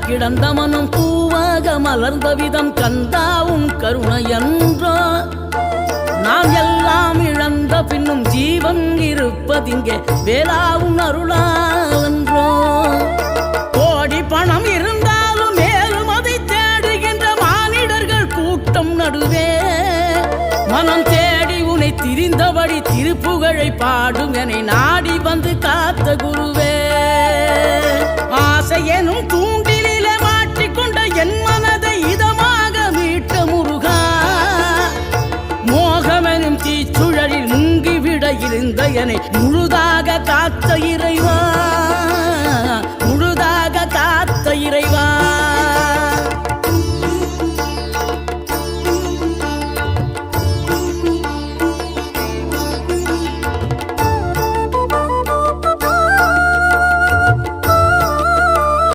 கிடந்த மனம் பூவாக மலர்ந்த விதம் கந்தாவும் கருணையன்றோ நாம் எல்லாம் இழந்த பின்னும் ஜீவன் இருப்பதிங்கே வேளாவும் அருளாவென்றோ கோடி பணம் இருந்தாலும் மேலும் அதை தேடுகின்ற மானிடர்கள் கூட்டம் நடுவே மனம் தேடி உனை திரிந்தபடி திருப்புகழை பாடும் என நாடி வந்து காத்த குருவே ஆசை எனும் தூண்டிலே மாட்டிக்கொண்ட என் மனதை இதமாக மீட்ட முருகா மோகமெனும் தீச்சுழலில் முங்கிவிட இருந்த என்னை முழுதாக காத்த இறைவா